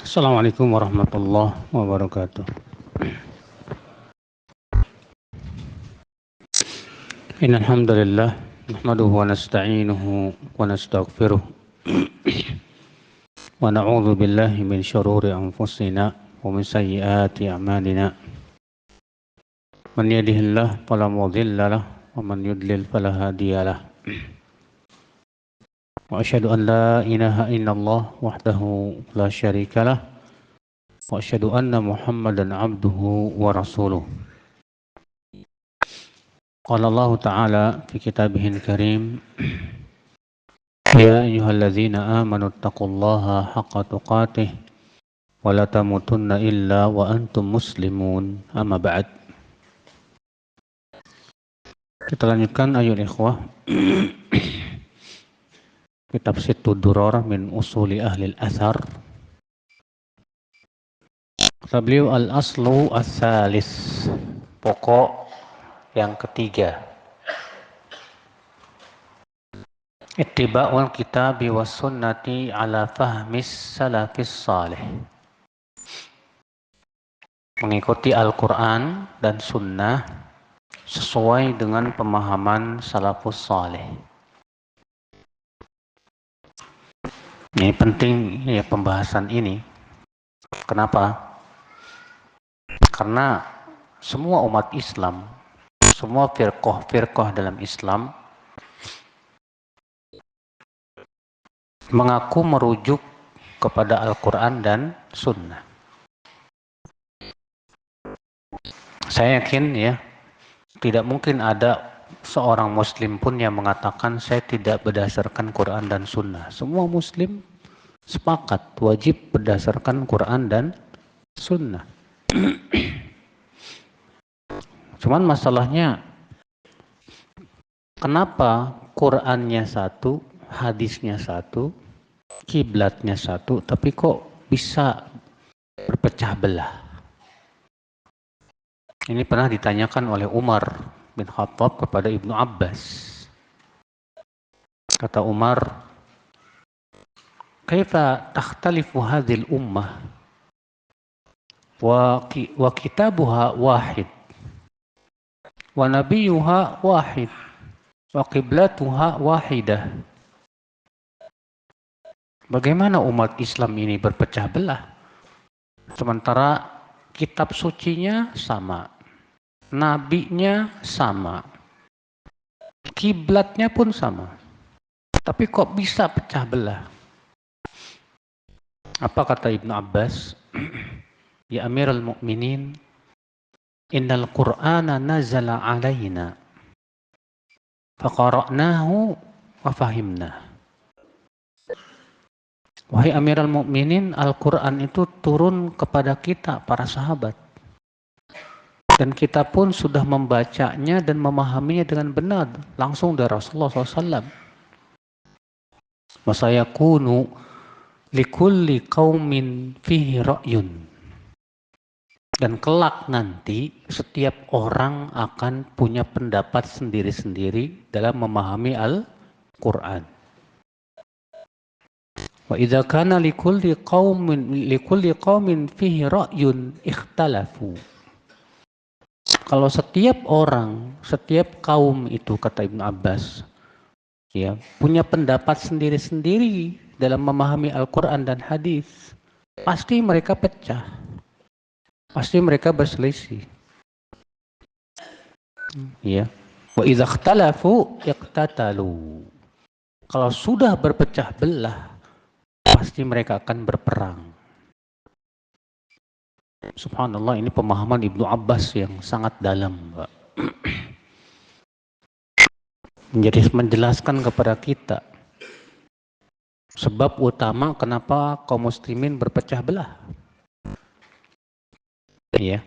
Assalamualaikum warahmatullahi wabarakatuh. Innal hamdalillah nahmaduhu wa nasta'inuhu wa nastaghfiruh wa na'udzu billahi min syururi anfusina wa min sayyiati a'malina. Man yahdihillahu fala mudilla lahu wa man yudlil fala hadiyalah. Wa asyhadu an la ilaha illallah wahdahu la syarikalah wa asyhadu anna Muhammadan abduhu wa rasuluh. Qala Allah Ta'ala fi kitabihil karim, ya ayyuhalladzina amanu taqullaha haqqa tuqatih wa la tamutunna illa wa antum muslimun, amma ba'd. Kita lanjutkan ayat ikhwah kitab Sittud Durar min usuli ahli al-athar. Kata beliau, al-aslu as-salis, pokok yang ketiga, ittiba'ul kitabi was sunnati ala fahmis salafis salih, mengikuti Al-Quran dan sunnah sesuai dengan pemahaman salafus salih. Ini penting ya pembahasan ini. Kenapa? Karena semua umat Islam, semua firqah dalam Islam mengaku merujuk kepada Al-Quran dan Sunnah. Saya yakin ya, tidak mungkin ada seorang Muslim pun yang mengatakan saya tidak berdasarkan Quran dan Sunnah. Semua Muslim sepakat wajib berdasarkan Quran dan Sunnah. Cuman masalahnya, kenapa Qurannya satu, hadisnya satu, kiblatnya satu, tapi kok bisa berpecah belah? Ini pernah ditanyakan oleh Umar bin Khattab kepada Ibnu Abbas. Kata Umar, kaifa takhtalifu hadhil ummah wa kitabuha wahid wa nabiyuha wahid wa qiblatuha wahidah. Bagaimana umat Islam ini berpecah belah sementara kitab sucinya sama, nabinya sama, kiblatnya pun sama, tapi kok bisa pecah belah? Apa kata Ibnu Abbas? Ya Amirul Mukminin, innal Qur'ana nazala alaina faqara'nahu wa fahimna. Wahai Amirul Mukminin, Al-Quran itu turun kepada kita, para sahabat, dan kita pun sudah membacanya dan memahaminya dengan benar langsung dari Rasulullah SAW. Masayakunu likulli qaumin fihi ra'yun, dan kelak nanti setiap orang akan punya pendapat sendiri-sendiri dalam memahami Al-Quran. Wa idza kana likulli qaumin fihi ra'yun ikhtalafu. Kalau setiap orang, setiap kaum itu, kata Ibnu Abbas, ya, punya pendapat sendiri-sendiri dalam memahami Al-Quran dan hadis, pasti mereka pecah. Pasti mereka berselisih. Ya. Wa idza ikhtalafu iqtatalu. Kalau sudah berpecah belah, pasti mereka akan berperang. Subhanallah, ini pemahaman Ibnu Abbas yang sangat dalam, Pak. Menjelaskan kepada kita sebab utama kenapa kaum muslimin berpecah belah. Ya.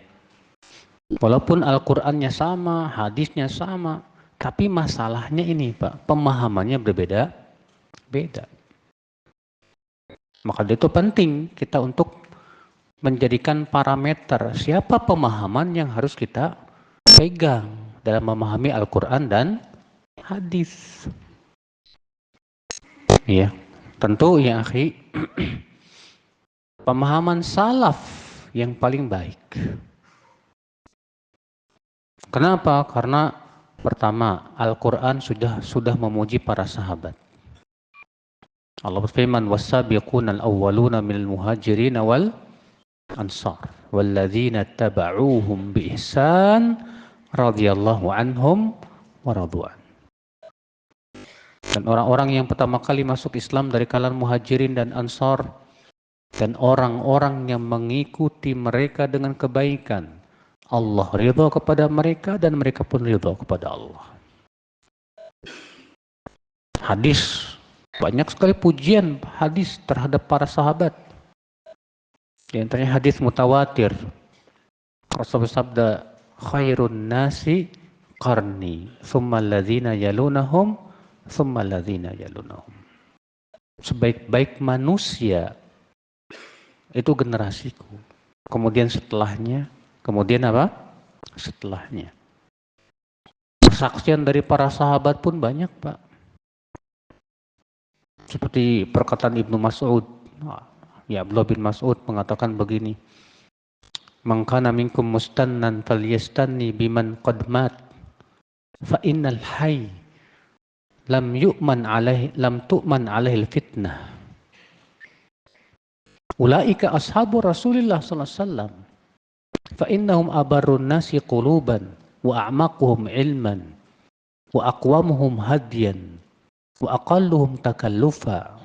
Walaupun Al-Qur'annya sama, hadisnya sama, tapi masalahnya ini, Pak, pemahamannya berbeda-beda. Maka itu penting kita untuk menjadikan parameter siapa pemahaman yang harus kita pegang dalam memahami Al-Quran dan hadis. Ya, tentu ya akhi, pemahaman salaf yang paling baik. Kenapa? Karena pertama, Al-Quran sudah memuji para sahabat. Allah berfirman, "Was-sabiqunal awwaluna minal muhajirin wal ansar walladzina taba'uuhum bi ihsan radhiyallahu anhum wa radwan." Dan orang-orang yang pertama kali masuk Islam dari kalangan muhajirin dan ansar, dan orang-orang yang mengikuti mereka dengan kebaikan, Allah ridha kepada mereka dan mereka pun ridha kepada Allah. Hadis, banyak sekali pujian hadis terhadap para sahabat. Di antaranya hadis mutawatir. Rasulullah bersabda, "Khairun nasi qarni, tsumma alladzina yalunahum, tsumma alladzina yalunahum." Sebaik-baik manusia itu generasiku. Kemudian setelahnya, kemudian apa? Setelahnya. Persaksian dari para sahabat pun banyak, Pak. Seperti perkataan Ibnu Mas'ud. Ya, Abdullah bin Mas'ud mengatakan begini, "Man kana minkum mustannan falyastanni biman qad mat, fa innal hayy lam tu'man alaihi fitnah. Ulaika ashabu Rasulillah sallallahu alaihi wasallam, fa innahum abarrun nasi quluban wa a'maquhum ilman wa aqwamuhum hadyan wa aqalluhum takallufa."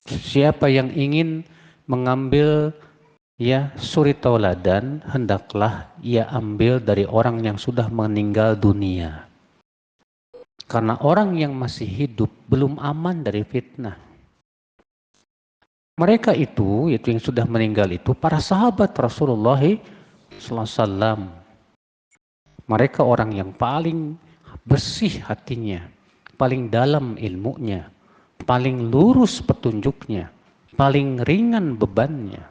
Siapa yang ingin mengambil suri tauladan, hendaklah ia ambil dari orang yang sudah meninggal dunia. Karena orang yang masih hidup belum aman dari fitnah. Mereka itu yang sudah meninggal itu para sahabat Rasulullah SAW. Mereka orang yang paling bersih hatinya, paling dalam ilmunya, paling lurus petunjuknya, paling ringan bebannya.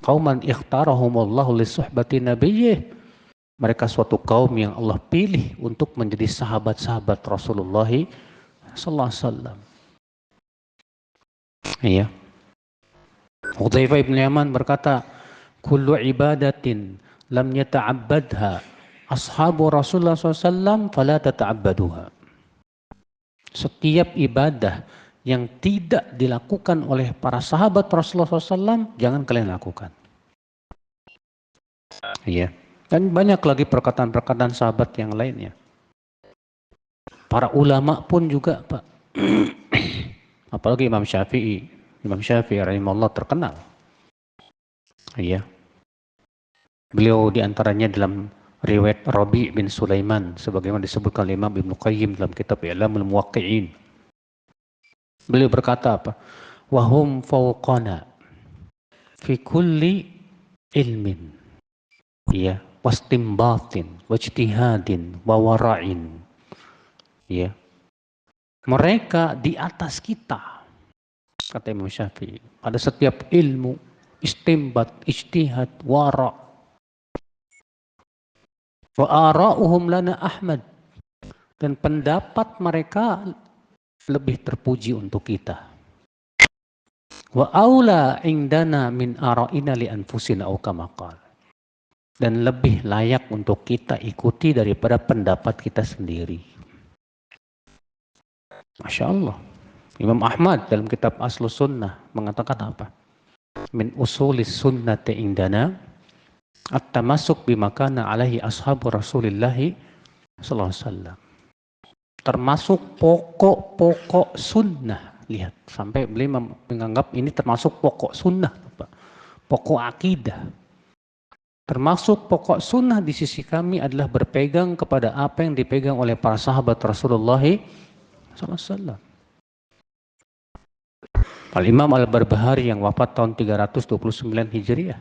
Qauman ikhtarahumullahu li suhbati nabiyyih. Mereka suatu kaum yang Allah pilih untuk menjadi sahabat-sahabat Rasulullah sallallahu alaihi wasallam. Iya. Hudzaifah bin Yaman berkata, "Kullu ibadatin lam yata'abbadha ashabu Rasulullah sallallahu alaihi wasallam fala tata'abbaduha." Setiap ibadah yang tidak dilakukan oleh para sahabat Rasulullah SAW, jangan kalian lakukan. Iya. Dan banyak lagi perkataan-perkataan sahabat yang lainnya. Para ulama pun juga, Pak. Apalagi Imam Syafi'i. Imam Syafi'i rahimahullah terkenal. Iya. Beliau diantaranya dalam riwayat Rabi' bin Sulaiman, sebagaimana disebutkan oleh Imam Ibnu Qayyim dalam kitab I'lamul Muwaqqi'in. Beliau berkata apa? Wahum fawqana fi kulli ilmin, ya, wastimbatin, wajtihadin, wawara'in. Ya. Mereka di atas kita, kata Imam Syafi'i, pada setiap ilmu, istimbat, ijtihad, wara'. Wa ara'uhum lana Ahmad, dan pendapat mereka lebih terpuji untuk kita. Wa aula indana min ara'ina li anfusina au kama qala, dan lebih layak untuk kita ikuti daripada pendapat kita sendiri. Masya Allah. Imam Ahmad dalam kitab Aslus Sunnah mengatakan apa? Min usulis sunnati indana at-tamassuk bima kana alaihi ashabu Rasulillahi sallallahu alaihi wasallam. Termasuk pokok-pokok sunnah. Lihat, sampai beliau menganggap ini termasuk pokok sunnah, Pak. Pokok akidah. Termasuk pokok sunnah di sisi kami adalah berpegang kepada apa yang dipegang oleh para sahabat Rasulullah sallallahu alaihi wasallam. Al-Imam Al-Barbahari yang wafat tahun 329 Hijriah.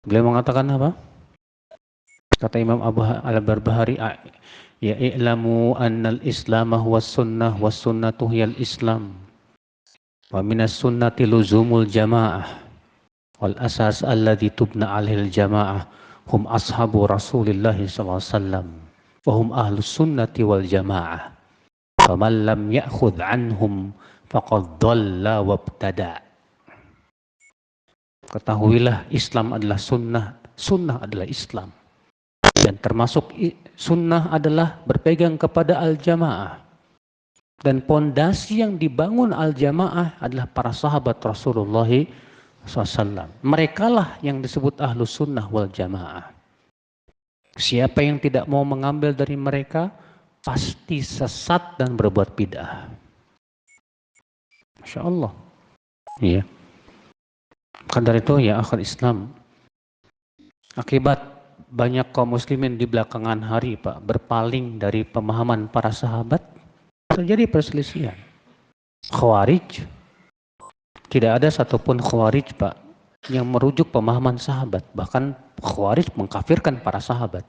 Beliau mengatakan apa? Kata Imam Abu Al-Barbahari, ya i'lamu annal islam huwa sunnah was sunnatu hiyal islam wa minas sunnati luzumul jamaah wal asas alladhi tubna alihil jamaah hum ashabu Rasulillah sallallahu alaihi wasallam wa hum ahlus sunnati wal jamaah. Faman lam ya'khudh anhum faqad dhalla wabtada. Ketahuilah Islam adalah sunnah, sunnah adalah Islam. Dan termasuk sunnah adalah berpegang kepada al-jamaah. Dan pondasi yang dibangun al-jamaah adalah para sahabat Rasulullah SAW. Merekalah yang disebut ahlus sunnah wal jamaah. Siapa yang tidak mau mengambil dari mereka, pasti sesat dan berbuat bid'ah. Masya Allah. Iya. Maka dari itu ya akhir Islam, akibat banyak kaum muslimin di belakangan hari Pak berpaling dari pemahaman para sahabat, terjadi perselisihan. Khawarij, tidak ada satupun Khawarij Pak yang merujuk pemahaman sahabat. Bahkan Khawarij mengkafirkan para sahabat.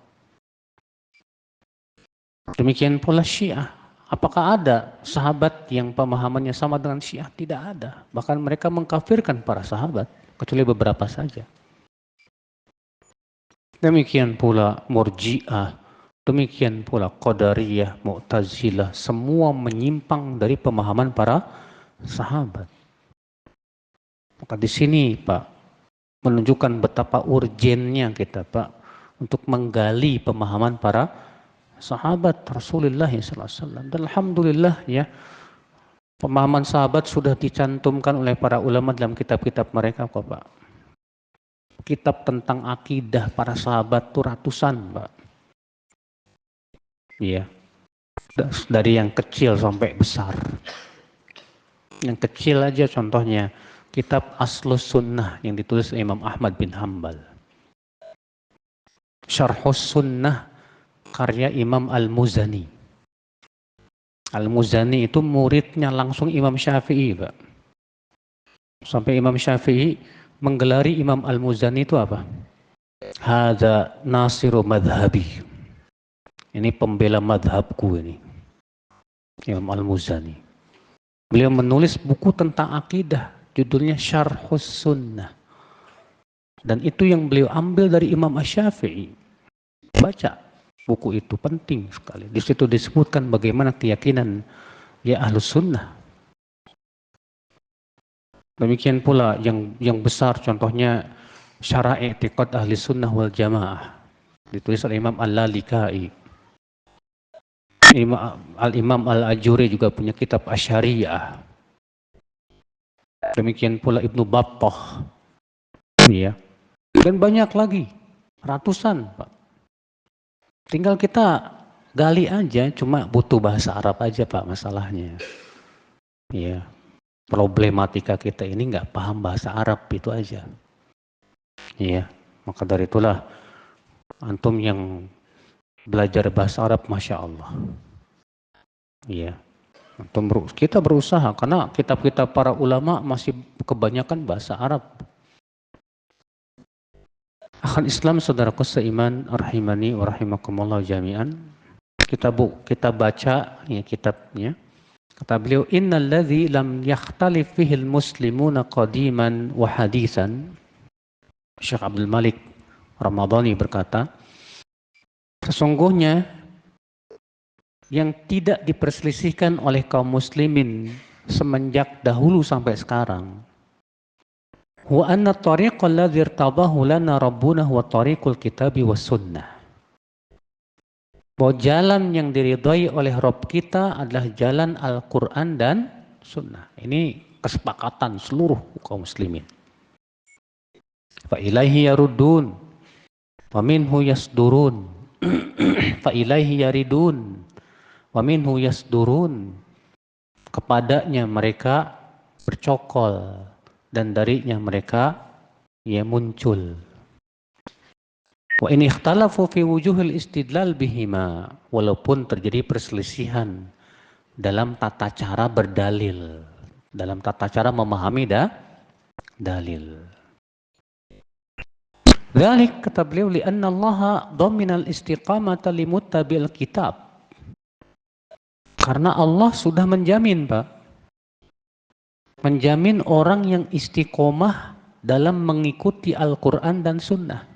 Demikian pula Syiah. Apakah ada sahabat yang pemahamannya sama dengan Syiah? Tidak ada. Bahkan mereka mengkafirkan para sahabat, kecuali beberapa saja. Demikian pula Murji'ah, demikian pula Qadariyah, Mu'tazilah, semua menyimpang dari pemahaman para sahabat. Maka di sini Pak, menunjukkan betapa urgennya kita Pak untuk menggali pemahaman para sahabat Rasulullah SAW. Dan alhamdulillah ya, pemahaman sahabat sudah dicantumkan oleh para ulama dalam kitab-kitab mereka kok Pak. Kitab tentang akidah para sahabat itu ratusan Pak. Iya. Dari yang kecil sampai besar. Yang kecil aja contohnya kitab Aslus Sunnah yang ditulis Imam Ahmad bin Hanbal. Syarhus Sunnah karya Imam Al-Muzani. Al-Muzani itu muridnya langsung Imam Syafi'i Pak. Sampai Imam Syafi'i menggelari Imam Al-Muzani itu apa? Hadza nasiru madhabi. Ini pembela madhabku ini. Imam Al-Muzani. Beliau menulis buku tentang akidah. Judulnya Syarhus Sunnah. Dan itu yang beliau ambil dari Imam Asy-Syafi'i. Baca buku itu, penting sekali. Di situ disebutkan bagaimana keyakinan ya Ahlus Sunnah. Demikian pula yang besar contohnya Syarah I'tiqad Ahli Sunnah wal Jamaah. Ditulis oleh Imam Al-Lalikai. Al-Imam Al-Ajuri juga punya kitab Asy'ariyah. Demikian pula Ibnu Battah. Ya. Dan banyak lagi, ratusan Pak. Tinggal kita gali aja, cuma butuh bahasa Arab aja Pak masalahnya. Ya. Problematika kita ini nggak paham bahasa Arab, itu aja. Ya. Maka dari itulah antum yang belajar bahasa Arab, Masya Allah. Ya. Kita berusaha karena kitab-kitab para ulama masih kebanyakan bahasa Arab. Akhal Islam, saudaraku seiman, rahimani wa rahimakumullah jami'an. Kita baca ya kitabnya. Kata beliau, innal ladzi lam yakhtalif fihi al-muslimuna qadiman wa haditsan. Syekh Abdul Malik Ramadhani berkata, sesungguhnya yang tidak diperselisihkan oleh kaum muslimin semenjak dahulu sampai sekarang, wa anna tariqal ladzi irtadahu lana rabbuna huwa tariqul kitabi was sunnah. Bahwa jalan yang diridhai oleh Rabb kita adalah jalan Al-Quran dan Sunnah. Ini kesepakatan seluruh kaum muslimin. Fa ilaihi yarudun wa minhu yasdurun fa ilaihi yaridun wa minhu yasdurun. Kepadanya mereka bercokol dan darinya mereka muncul. Wa in ikhtalafu fi wujuhil istidlal bihima, walaupun terjadi perselisihan dalam tata cara berdalil, dalam tata cara memahami dalil. Dzalik, kata beliau, li'anna Allah dhaminal istiqamata limuttabi'il kitab. Karena Allah sudah menjamin, Pak. Menjamin orang yang istiqomah dalam mengikuti Al-Quran dan Sunnah.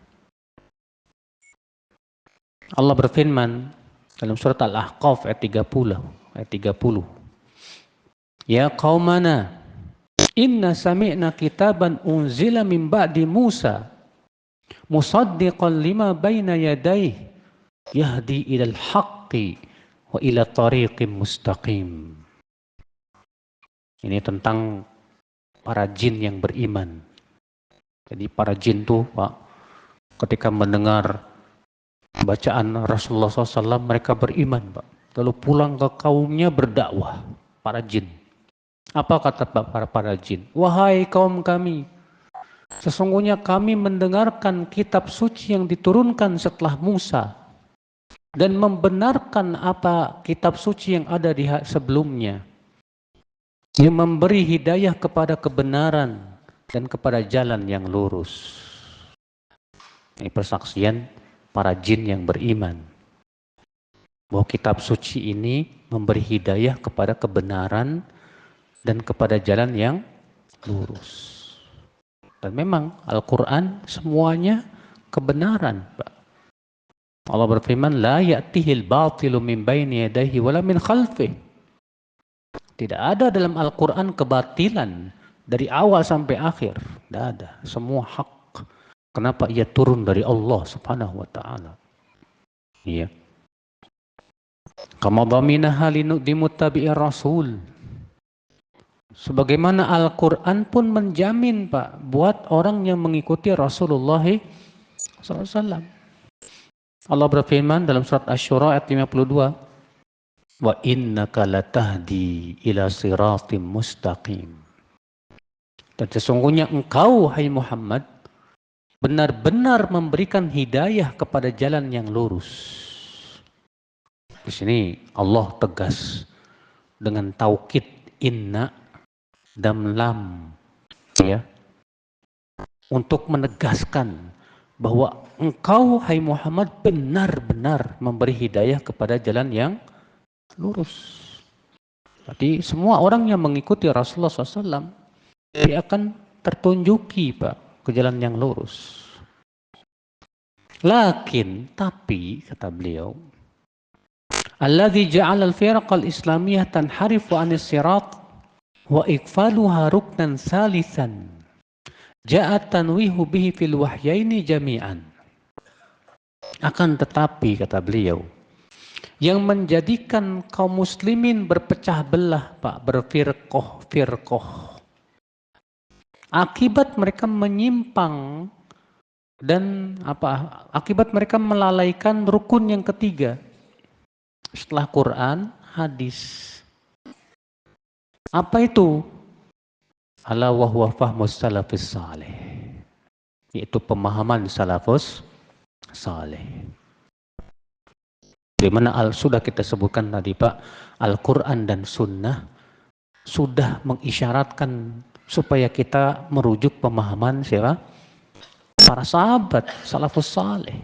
Allah berfirman dalam surat Al-Ahqaf ayat 30. Ya qaumana inna sami'na kitaban unzila min ba'di Musa musaddiqan lima baina yadayhi yahdi ilal haqqi wa ila tariqim mustaqim. Ini tentang para jin yang beriman. Jadi para jin tuh Pak, ketika mendengar bacaan Rasulullah SAW mereka beriman Pak. Lalu pulang ke kaumnya berdakwah, para jin. Apa kata para jin? Wahai kaum kami, sesungguhnya kami mendengarkan kitab suci yang diturunkan setelah Musa dan membenarkan apa kitab suci yang ada di sebelumnya, yang memberi hidayah kepada kebenaran dan kepada jalan yang lurus. Ini persaksian para jin yang beriman bahwa kitab suci ini memberi hidayah kepada kebenaran dan kepada jalan yang lurus. Dan memang Al-Quran semuanya kebenaran, Pak. Allah berfirman, la ya'tihil batilu min baini yadayhi wala min khalfih. Tidak ada dalam Al-Quran kebatilan dari awal sampai akhir. Tidak ada. Semua hak. Kenapa? Ia turun dari Allah Subhanahu wa ta'ala. Iya. Kama dhaminaha limuttabi'ir rasul. Sebagaimana Al-Quran pun menjamin Pak buat orang yang mengikuti Rasulullah SAW. Allah berfirman dalam surat Asy-Syura ayat 52, wa innaka latahdi ila siratim mustaqim. Dan sesungguhnya engkau hai Muhammad benar-benar memberikan hidayah kepada jalan yang lurus. Di sini Allah tegas dengan taukid inna dan lam, ya, untuk menegaskan bahwa engkau hai Muhammad benar-benar memberi hidayah kepada jalan yang lurus. Jadi semua orang yang mengikuti Rasulullah SAW dia akan tertunjuki Pak ke jalan yang lurus. Lakin tapi kata beliau, alladzi ja'ala al-firqa al-islamiyah tanharifu 'anis sirat wa ikfaluha ruknan salisan ja'at tanwihu bihi fil wahyaini jami'an. Akan tetapi kata beliau, yang menjadikan kaum muslimin berpecah belah Pak, berfirqoh, akibat mereka menyimpang dan akibat mereka melalaikan rukun yang ketiga setelah Quran, hadis. Apa itu? Ala wa huwa fahmus salafis salih. Yaitu pemahaman salafus salih. Di mana sudah kita sebutkan tadi Pak, Al-Quran dan Sunnah sudah mengisyaratkan supaya kita merujuk pemahaman siapa? Para sahabat salafus salih.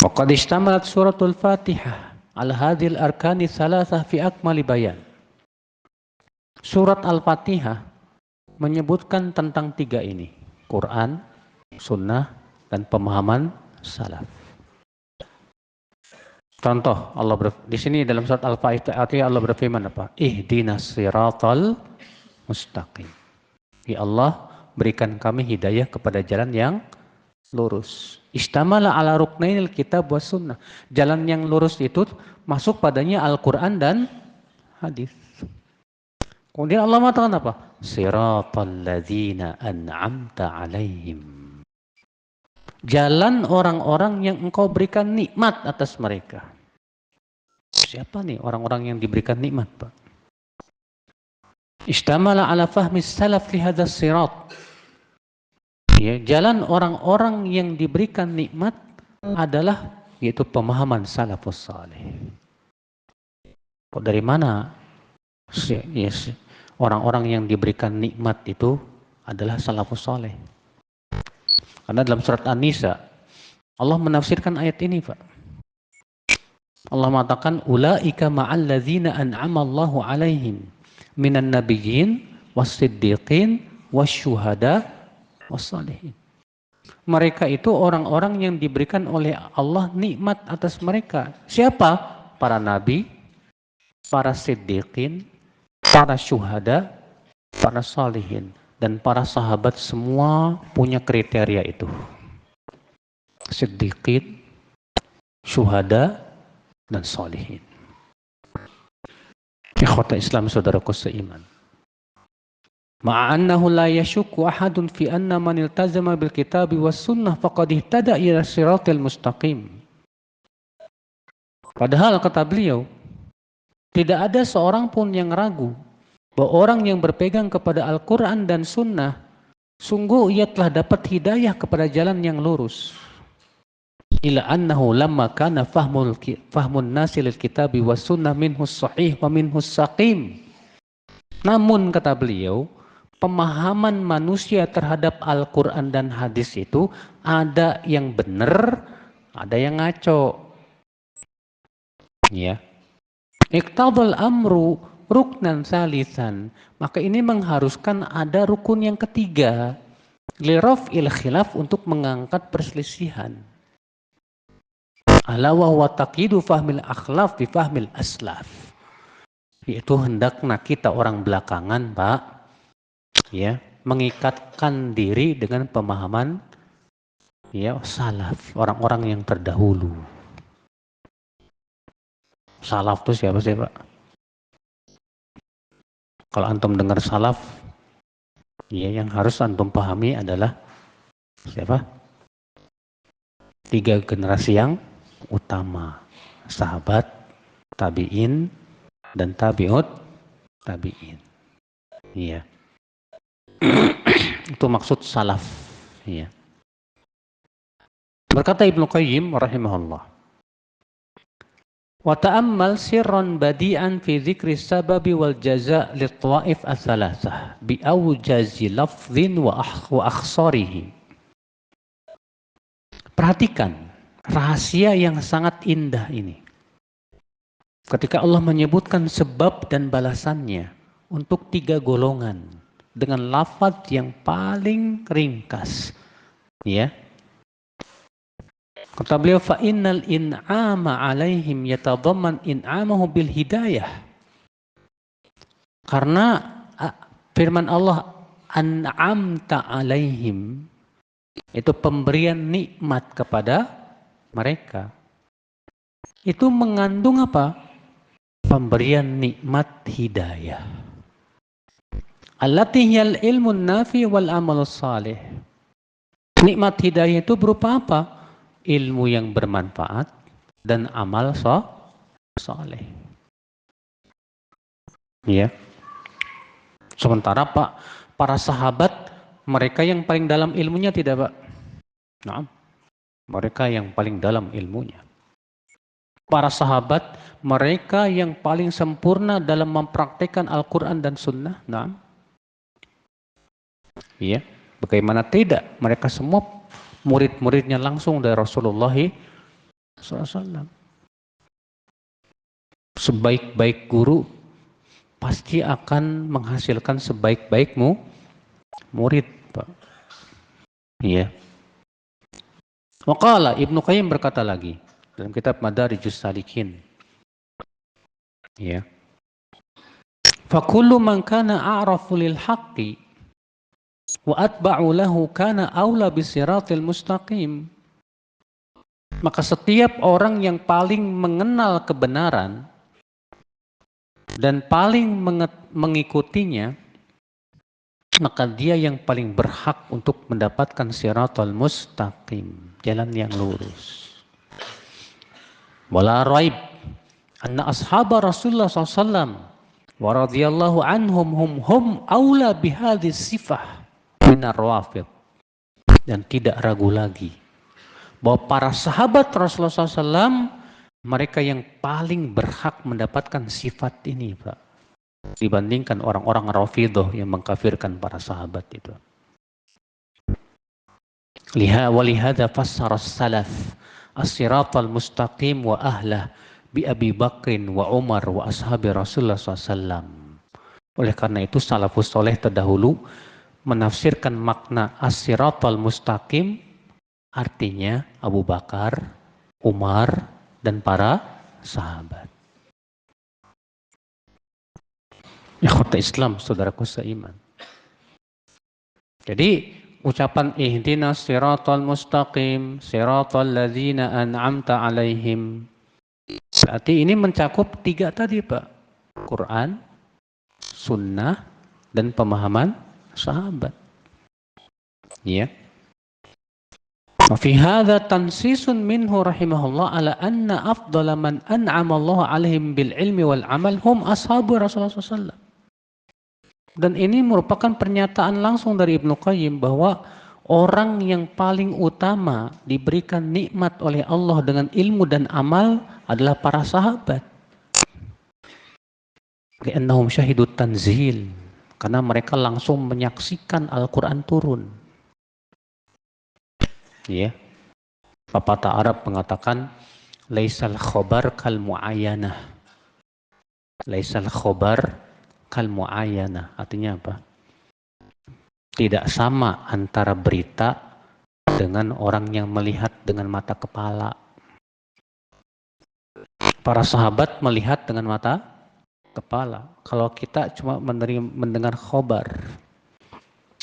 Wa qad ishtamalat suratul Fatihah al-hadhil arkani thalathah fi akmali bayan. Surat Al-Fatihah menyebutkan tentang tiga ini, Quran, Sunnah, dan pemahaman salaf. Contoh, di sini dalam surat Al-Fatihah Allah berfirman apa? Ihdinas siratal mustaqim. Ya Allah, berikan kami hidayah kepada jalan yang lurus. Istamala ala ruknainil kitab was sunnah. Jalan yang lurus itu masuk padanya Al-Quran dan hadis. Kemudian Allah mengatakan apa? Siratal ladzina an'amta alaihim. Jalan orang-orang yang engkau berikan nikmat atas mereka. Siapa nih orang-orang yang diberikan nikmat, Pak? Istamala ala fahmi salaf li hadzal sirat. Ya, jalan orang-orang yang diberikan nikmat adalah yaitu pemahaman salafus salih. Dari mana orang-orang yang diberikan nikmat itu adalah salafus salih? Karena dalam surat An-Nisa Allah menafsirkan ayat ini, Pak. Allah mengatakan ulaika ma'al ladzina an'ama Allahu 'alaihim minan nabiyyin was-siddiqin wasyuhada wassalihin. Mereka itu orang-orang yang diberikan oleh Allah nikmat atas mereka. Siapa? Para nabi, para siddiqin, para syuhada, para salihin. Dan para sahabat semua punya kriteria itu. Siddiqin, syuhada, dan salihin. Ikhwata Islam, saudaraku seiman. Ma'annahu la yashukku ahadun fi anna man iltazama bil kitabi was sunnah faqad ihtada ila siratil mustaqim. Padahal kata beliau, tidak ada seorang pun yang ragu bahwa orang yang berpegang kepada Al-Quran dan Sunnah, sungguh ia telah dapat hidayah kepada jalan yang lurus. Ila annahu lamma kana fahmun nasi lil kitabi was sunnah minhus sahih wa minhus saqim. Namun kata beliau, pemahaman manusia terhadap Al-Quran dan hadis itu ada yang benar, ada yang ngaco. Ya. Iqtadal amru ruknan salisan. Maka ini mengharuskan ada rukun yang ketiga. Liraf'il khilaf, untuk mengangkat perselisihan. Ala wa huwa taqidu fahmil akhlaf bi fahmil aslaf. Yaitu hendaknya kita orang belakangan, Pak, ya, mengikatkan diri dengan pemahaman ya salaf, orang-orang yang terdahulu. Salaf itu siapa sih, Pak? Kalau antum dengar salaf, ya yang harus antum pahami adalah siapa? 3 generasi yang utama. Sahabat, tabi'in, dan tabi'ut tabi'in. Iya. Itu maksud salaf. Iya. Berkata Ibnu Qayyim rahimahullah, wa ta'ammal sirran badi'an fi dzikri sababi wal jaza' li tawaif ats-tsalatsah bi awjazi lafdhin wa akhsarihi. Perhatikan rahasia yang sangat indah ini. Ketika Allah menyebutkan sebab dan balasannya untuk 3 golongan dengan lafaz yang paling ringkas, ya. Kata beliau, fa innal in'ama 'alaihim yatadamman in'amahu bil hidayah. Karena firman Allah, an'amta 'alaihim, itu pemberian nikmat kepada mereka. Itu mengandung apa? Pemberian nikmat hidayah. Allati hiyal ilmun nafi wal amalus salih. Nikmat hidayah itu berupa apa? Ilmu yang bermanfaat dan amal saleh. Ya. Sementara Pak, para sahabat, mereka yang paling dalam ilmunya tidak, Pak? Nah, mereka yang paling dalam ilmunya. Para sahabat, mereka yang paling sempurna dalam mempraktikkan Al-Quran dan Sunnah. Nah, iya, bagaimana tidak? Mereka semua murid-muridnya langsung dari Rasulullah SAW. Sebaik-baik guru pasti akan menghasilkan sebaik-baikmu murid, Pak. Iya. Waqala, Ibnu Qayyim berkata lagi dalam kitab Madarijus Salikin. Ya. Fa kullu man kana a'rafu lil haqqi wa atba'u lahu kana aula bisiratil mustaqim. Maka setiap orang yang paling mengenal kebenaran dan paling mengikutinya, maka dia yang paling berhak untuk mendapatkan siratal mustaqim, jalan yang lurus. Wala raib anna ashaba Rasulullah SAW wa radhiyallahu anhum hum aula bihadis sifah minar rawafid. Dan tidak ragu lagi bahwa para sahabat Rasulullah SAW, mereka yang paling berhak mendapatkan sifat ini, Pak, dibandingkan orang-orang Rafidhah yang mengkafirkan para sahabat itu. Walihada fassara salaf as-siratal mustaqim wa ahlah bi Abi Bakrin wa Umar wa ashabi Rasulullah SAW. Oleh karena itu salafus soleh terdahulu menafsirkan makna as-siratal mustaqim Artinya Abu Bakar, Umar, dan para sahabat. Ikhwata Islam, saudaraku seiman. Jadi ucapan ihdinas siratal mustaqim, siratal ladzina an'amta alaihim. Berarti ini mencakup 3 tadi, Pak. Quran, sunnah, dan pemahaman sahabat. Ya. Wa fi hadza tansisun minhu rahimahullah ala anna afdala man an'ama Allah alaihim bil ilmi wal amal hum ashabu Rasulullah SAW. Dan ini merupakan pernyataan langsung dari Ibnu Qayyim bahwa orang yang paling utama diberikan nikmat oleh Allah dengan ilmu dan amal adalah para sahabat. Li'annahum syahidut tanzil, karena mereka langsung menyaksikan Al-Quran turun. Ya, pepatah Arab mengatakan laisal khobar kal mu'ayyanah. Laisal khobar kal mu'ayyanah. Artinya apa? Tidak sama antara berita dengan orang yang melihat dengan mata kepala. Para sahabat melihat dengan mata kepala. Kalau kita cuma mendengar khobar,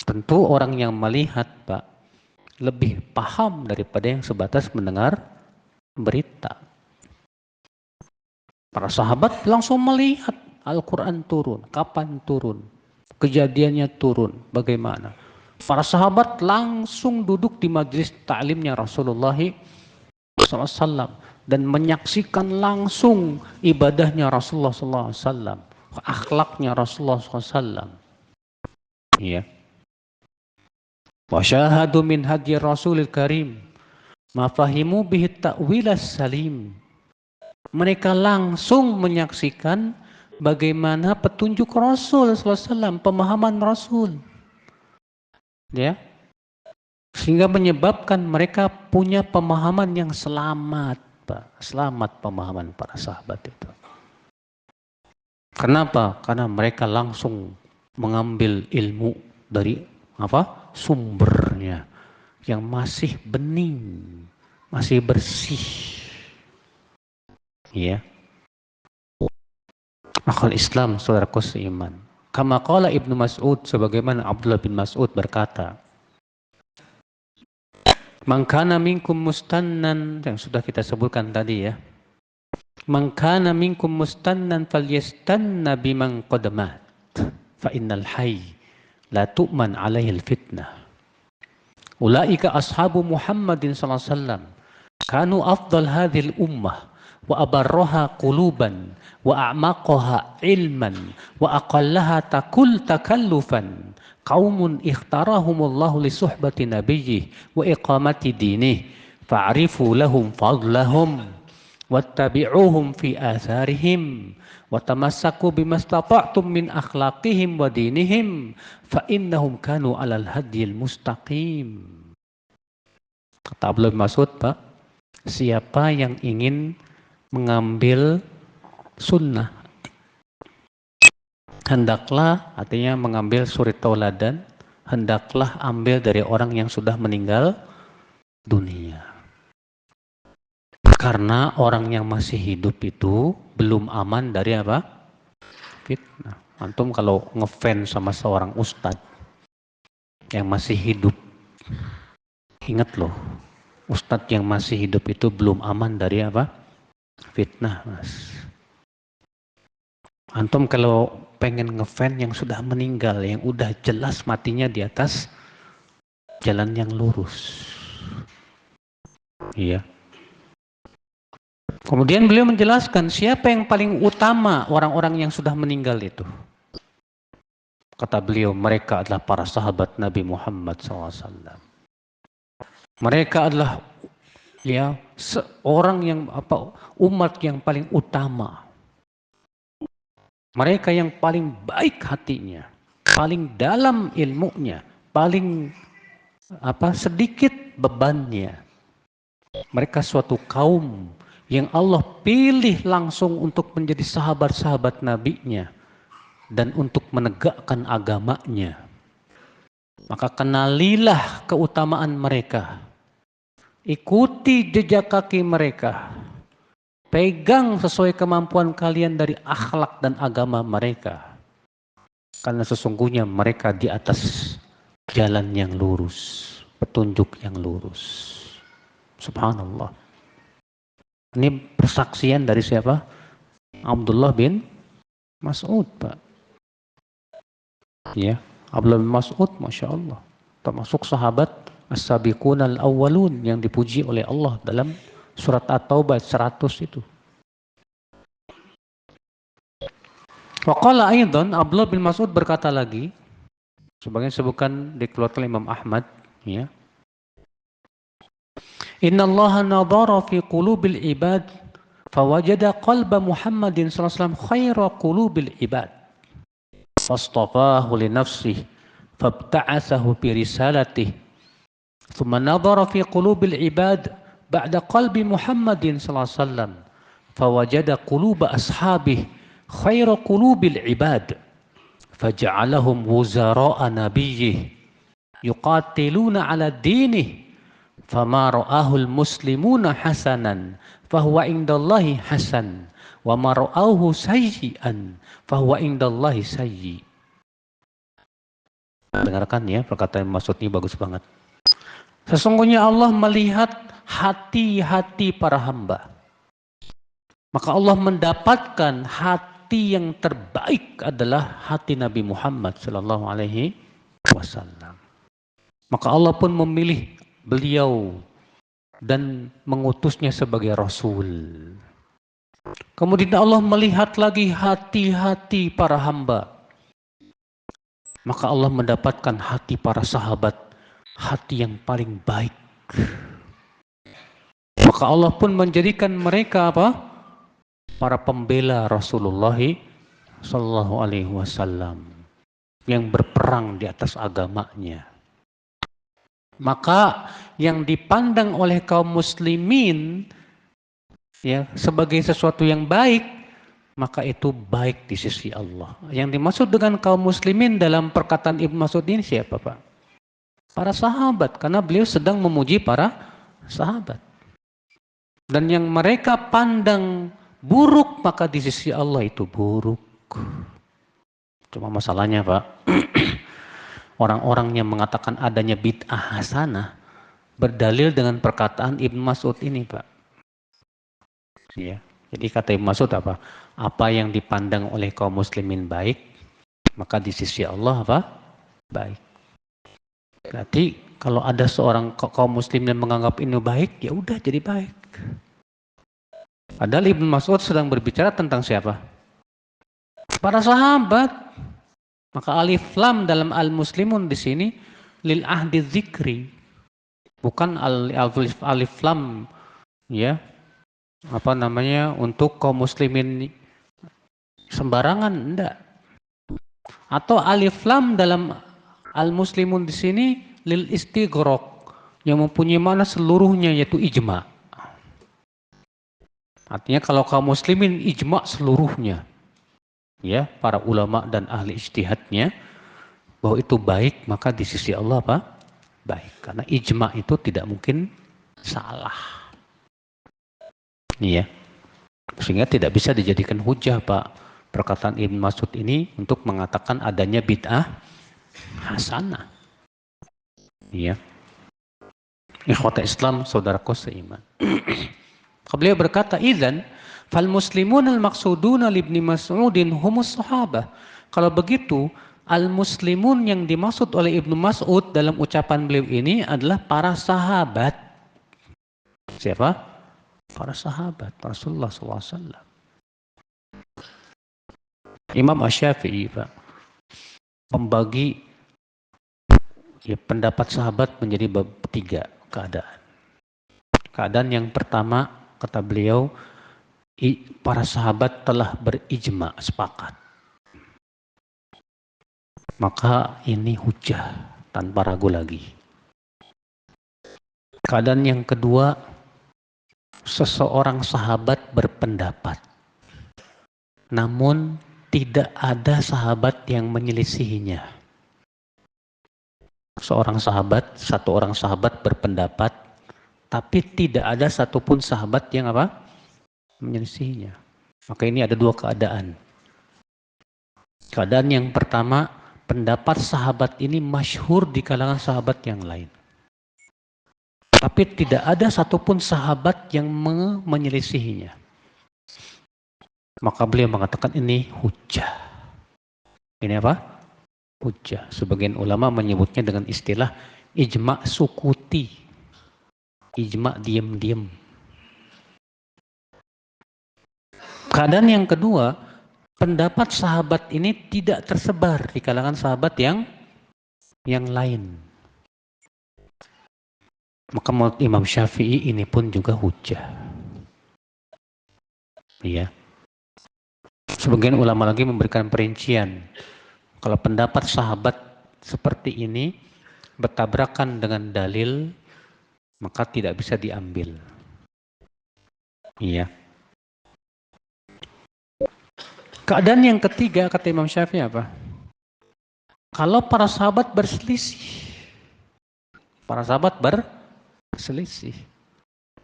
tentu orang yang melihat, Pak, lebih paham daripada yang sebatas mendengar berita. Para sahabat langsung melihat Al-Quran turun, kapan turun, kejadiannya turun, bagaimana. Para sahabat langsung duduk di majelis ta'limnya Rasulullah SAW dan menyaksikan langsung ibadahnya Rasulullah SAW, akhlaknya Rasulullah SAW. Ya. Wa syahadu min hadi Rasulil Karim ma fahimu bihi ta'wilas salim. Mereka langsung menyaksikan bagaimana petunjuk Rasul SAW, pemahaman Rasul. Ya. Sehingga menyebabkan mereka punya pemahaman yang selamat, Pak. Selamat pemahaman para sahabat itu. Kenapa? Karena mereka langsung mengambil ilmu dari apa? Sumbernya yang masih bening, masih bersih. Ya. Akhul Islam, saudaraku seiman. Kama qala Ibnu Mas'ud, sebagaimana Abdullah bin Mas'ud berkata, man kana minkum mustannan, yang sudah kita sebutkan tadi ya. Man kana minkum mustannan falyastanna biman qadamat fa innal hayy la tu'man alaihi al-fitnah. Ulaika ashabu Muhammadin sallallahu alaihi wasallam kanu afdal hadhil ummah wa abarraha quluban wa a'maqaha ilman wa aqallaha takallufan qaumun ikhtarahumullahu li suhbati nabiyyi wa iqamati dinih fa'rifu lahum fadlahum wattabi'uhum fi atharihim wa tamassaku bimastata'tum min akhlaqihim wa dinihim fa innahum kanu 'alal hadiyil mustaqim. Kata Abdullah bin Mas'ud, Pak, siapa yang ingin mengambil sunnah, hendaklah, artinya mengambil suri tauladan, hendaklah ambil dari orang yang sudah meninggal dunia. Karena orang yang masih hidup itu belum aman dari apa? Fitnah. Antum kalau ngefans sama seorang ustadz yang masih hidup, ingat loh, ustadz yang masih hidup itu belum aman dari apa? Fitnah, Mas. Antum kalau pengen ngefans yang sudah meninggal, yang udah jelas matinya di atas jalan yang lurus. Iya. Kemudian beliau menjelaskan siapa yang paling utama orang-orang yang sudah meninggal itu. Kata beliau, mereka adalah para sahabat Nabi Muhammad SAW. Mereka adalah ya seorang yang umat yang paling utama. Mereka yang paling baik hatinya, paling dalam ilmunya, paling sedikit bebannya. Mereka suatu kaum yang Allah pilih langsung untuk menjadi sahabat-sahabat Nabi-Nya dan untuk menegakkan agamanya. Maka kenalilah keutamaan mereka. ikuti jejak kaki mereka, pegang sesuai kemampuan kalian dari akhlak dan agama mereka, karena sesungguhnya mereka di atas jalan yang lurus, petunjuk yang lurus. Subhanallah. Ini persaksian dari siapa? Abdullah bin Mas'ud, Pak. Ya, Abdullah bin Mas'ud, Masya Allah, termasuk sahabat as-sabiqun al-awwalun yang dipuji oleh Allah dalam surat At-Taubah 100 itu. Waqala aidan, Abdullah bin Mas'ud berkata lagi, sebagai sebutkan dikeluarkan Imam Ahmad, ya. Inna Allah nadhara fi qulubil ibad fawajada qalba Muhammadin sallallahu alaihi wasallam khaira qulubil ibad fastafahu li nafsihi fabta'athahu bi risalatihi thumma nadhara fi qulubil ibad ba'da qalbi Muhammadin sallallahu alaihi wasallam fawajada quluba ashabihi khaira qulubil ibad faja'alahum wuzara'a nabiyyihi yuqatiluna ala dinihi fama ra'ahul muslimuna hasanan fahuwa indallahi hasan wa ma ra'ahu sayyi'an fahuwa indallahi sayyi. Dengarkan ya, perkataan maksudnya bagus banget. Sesungguhnya Allah melihat hati-hati para hamba, maka Allah mendapatkan hati yang terbaik adalah hati Nabi Muhammad sallallahu alaihi wasallam. Maka Allah pun memilih beliau dan mengutusnya sebagai Rasul. Kemudian Allah melihat lagi hati-hati para hamba, maka Allah mendapatkan hati para sahabat, hati yang paling baik. Maka Allah pun menjadikan mereka apa? Para pembela Rasulullah sallallahu alaihi wasallam yang berperang di atas agamanya. Maka yang dipandang oleh kaum muslimin ya sebagai sesuatu yang baik, maka itu baik di sisi Allah. Yang dimaksud dengan kaum muslimin dalam perkataan Ibnu Mas'ud ini siapa, Pak? Para sahabat, karena beliau sedang memuji para sahabat. Dan yang mereka pandang buruk, maka di sisi Allah itu buruk. Cuma masalahnya, Pak, orang-orang yang mengatakan adanya bid'ah hasanah berdalil dengan perkataan Ibnu Mas'ud ini, Pak. Ya, jadi kata Ibnu Mas'ud apa? Apa yang dipandang oleh kaum muslimin baik, maka di sisi Allah apa? Baik. Berarti kalau ada seorang kaum muslim yang menganggap ini baik, ya udah jadi baik. Padahal Ibnu Mas'ud sedang berbicara tentang siapa? Para sahabat. Maka alif lam dalam al-muslimun di sini lil ahdi dzikri. Bukan alif lam ya. Apa namanya? Untuk kaum muslimin sembarangan, enggak. Atau alif lam dalam al-muslimun di sini lil istighraq yang mempunyai makna seluruhnya yaitu ijma. Artinya kalau kaum muslimin ijma seluruhnya. Ya, para ulama dan ahli ijtihadnya bahwa itu baik, maka di sisi Allah apa? Baik, karena ijma itu tidak mungkin salah. Iya. Sehingga tidak bisa dijadikan hujah, Pak, perkataan Ibnu Mas'ud ini untuk mengatakan adanya bid'ah hasanah. Iya. Ikhwata Islam, saudaraku seiman. Beliau berkata, "Idzan fal muslimun al-maqsuduna li Ibnu Mas'udin humus sahabah." Kalau begitu, al-muslimun yang dimaksud oleh Ibnu Mas'ud dalam ucapan beliau ini adalah para sahabat. Siapa? Para sahabat Rasulullah SAW. Imam Asy-Syafi'i, Pak, membagi ya, pendapat sahabat menjadi tiga keadaan. Keadaan yang pertama, kata beliau, para sahabat telah berijma, sepakat. Maka ini hujah tanpa ragu lagi. Keadaan yang kedua, seseorang sahabat berpendapat, namun tidak ada sahabat yang menyelisihinya. Satu orang sahabat berpendapat, tapi tidak ada satupun sahabat yang apa? Menyelisihinya. Maka ini ada dua keadaan. Keadaan yang pertama, pendapat sahabat ini masyhur di kalangan sahabat yang lain. Tapi tidak ada satupun sahabat yang menyelisihinya. Maka beliau mengatakan ini hujjah. Ini apa? Hujjah. Sebagian ulama menyebutnya dengan istilah ijma' sukuti. Ijma' diam-diam. Keadaan yang kedua, pendapat sahabat ini tidak tersebar di kalangan sahabat yang lain. Maka menurut Imam Syafi'i ini pun juga hujjah. Ya. Sebagian ulama lagi memberikan perincian. Kalau pendapat sahabat seperti ini bertabrakan dengan dalil, maka tidak bisa diambil. Iya. Keadaan yang ketiga kata Imam Syafi'i apa? Kalau para sahabat berselisih,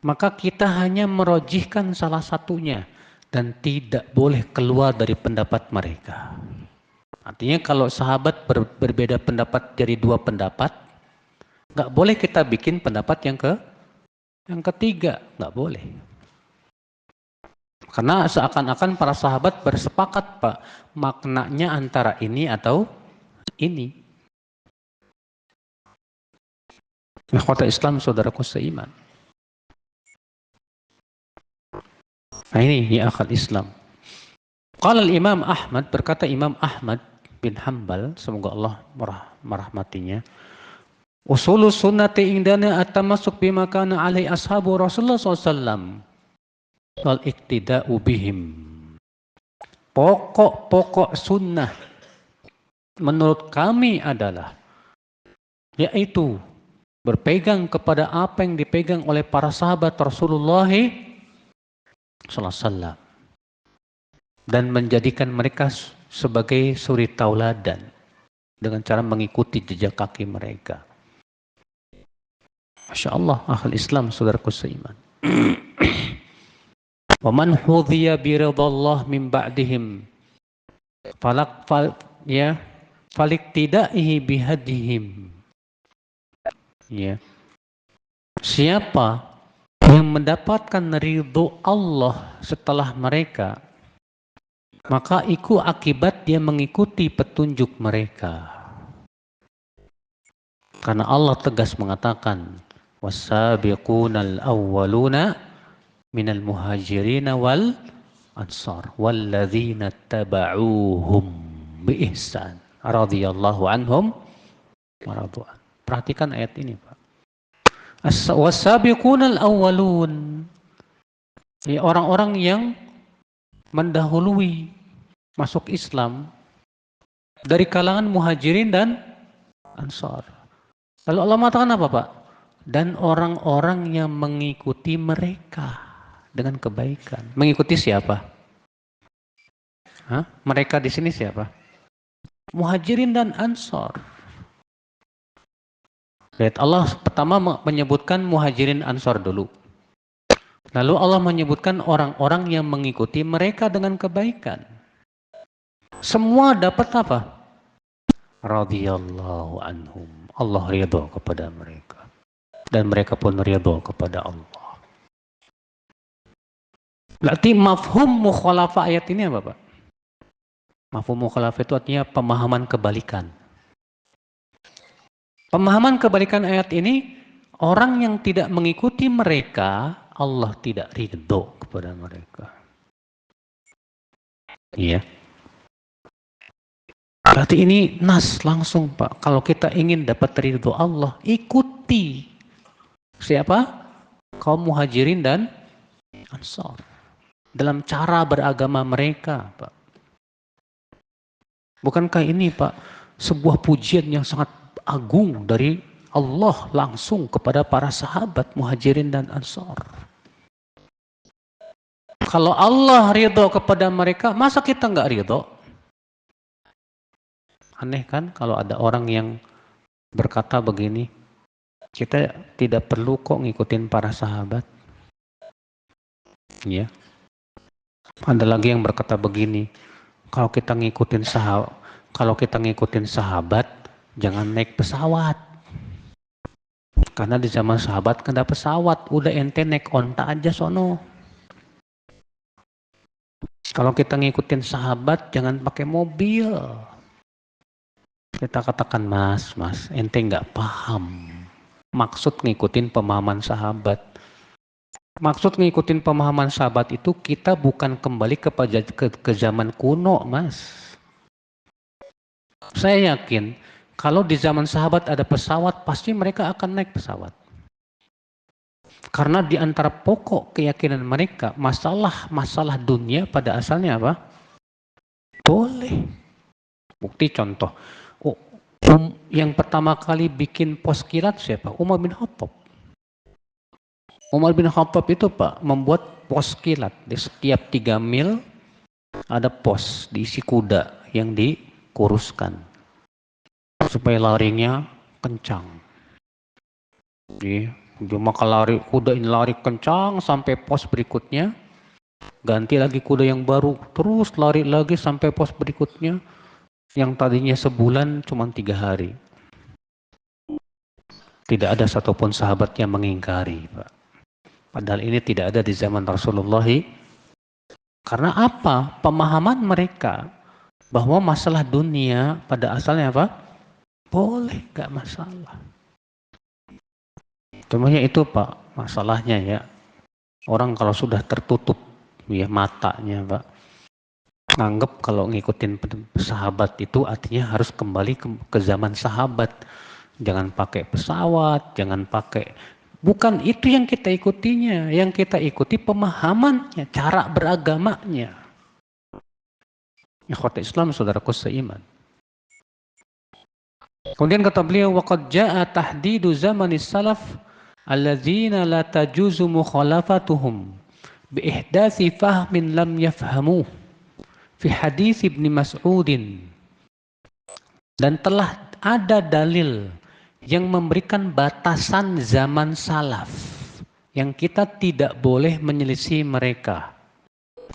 maka kita hanya merojihkan salah satunya dan tidak boleh keluar dari pendapat mereka. Artinya kalau sahabat berbeda pendapat dari dua pendapat, nggak boleh kita bikin pendapat yang ketiga, nggak boleh. Karena seakan-akan para sahabat bersepakat, Pak, maknanya antara ini atau ini. Ikhwata Islam, saudaraku seiman. Nah ini ya akal Islam. Qala al-Imam Ahmad, berkata Imam Ahmad bin Hanbal, semoga Allah merahmatinya. Usulul sunnati indana at-tamassuk bima kana alaihi ashabu Rasulullah SAW wal iktida'u bihim. Pokok-pokok sunnah menurut kami adalah yaitu berpegang kepada apa yang dipegang oleh para sahabat Rasulullah SAW dan menjadikan mereka sebagai suri tauladan dengan cara mengikuti jejak kaki mereka. Masya Allah, akhul Islam, saudaraku seiman. Wa man hudhiya bi ridallah min ba'dihim faliktidaihi bihadihim. Ya. Siapa yang mendapatkan ridho Allah setelah mereka, maka itu akibat dia mengikuti petunjuk mereka. Karena Allah tegas mengatakan, was-sabiqunal awwaluna minal muhajirin wal ansar walladzina taba'uuhum bi ihsan radhiyallahu anhum wa radu'an. Perhatikan ayat ini, Pak. Was-sabiqunal awwalun, orang-orang yang mendahului masuk Islam dari kalangan muhajirin dan ansar. Lalu Allah mengatakan apa, Pak? Dan orang-orang yang mengikuti mereka dengan kebaikan. Mengikuti siapa? Mereka di sini siapa? Muhajirin dan ansar. Lihat, Allah pertama menyebutkan muhajirin ansar dulu. Lalu Allah menyebutkan orang-orang yang mengikuti mereka dengan kebaikan. Semua dapat apa? Radhiyallahu anhum. Allah ridho kepada mereka. Dan mereka pun ridho kepada Allah. Berarti mafhum mukhalafah ayat ini apa, Pak? Mafhum mukhalafah itu artinya pemahaman kebalikan. Pemahaman kebalikan ayat ini, orang yang tidak mengikuti mereka, Allah tidak ridho kepada mereka. Iya. Berarti ini nas langsung, Pak. Kalau kita ingin dapat ridho Allah, ikuti siapa? Kaum muhajirin dan ansar. Dalam cara beragama mereka, Pak. Bukankah ini, Pak, sebuah pujian yang sangat agung dari Allah langsung kepada para sahabat muhajirin dan ansar. Kalau Allah ridho kepada mereka, masa kita nggak ridho? Aneh kan kalau ada orang yang berkata begini, Kita tidak perlu kok ngikutin para sahabat. Ya. Ada lagi yang berkata begini, kalau kita ngikutin sahabat, jangan naik pesawat. Karena di zaman sahabat kan ada pesawat, udah ente naik onta aja sono. Kalau kita ngikutin sahabat, jangan pakai mobil. Kita katakan, mas, ente nggak paham maksud ngikutin pemahaman sahabat. Maksud ngikutin pemahaman sahabat itu kita bukan kembali ke zaman kuno, mas. Saya yakin kalau di zaman sahabat ada pesawat, pasti mereka akan naik pesawat. Karena di antara pokok keyakinan mereka, masalah dunia pada asalnya apa? Boleh. Bukti contoh, yang pertama kali bikin pos kilat siapa? Umar bin Khattab. Umar bin Khattab itu Pak membuat pos kilat. Di setiap 3 mil ada pos diisi kuda yang dikuruskan supaya larinya kencang. Maka kuda ini lari kencang sampai pos berikutnya, ganti lagi kuda yang baru, terus lari lagi sampai pos berikutnya. Yang tadinya sebulan cuma 3 hari. Tidak ada satupun sahabat yang mengingkari, Pak. Padahal ini tidak ada di zaman Rasulullah. Karena apa? Pemahaman mereka bahwa masalah dunia pada asalnya apa? Boleh, gak masalah. Cumanya itu Pak, masalahnya ya. Orang kalau sudah tertutup ya matanya Pak, nganggep kalau ngikutin sahabat itu artinya harus kembali ke zaman sahabat. Jangan pakai pesawat, jangan pakai. Bukan itu yang kita ikutinya. Yang kita ikuti pemahamannya, cara beragamanya. Ikhwat Islam, saudaraku seiman. Kemudian kata beliau, waqad jaa tahdidu zamanis salaf alladzina la tajuzu mukhalafatuhum bi ihdathi fahmin lam yafhamuh fi hadis Ibnu Mas'udin. Dan telah ada dalil yang memberikan batasan zaman salaf yang kita tidak boleh menyelisih mereka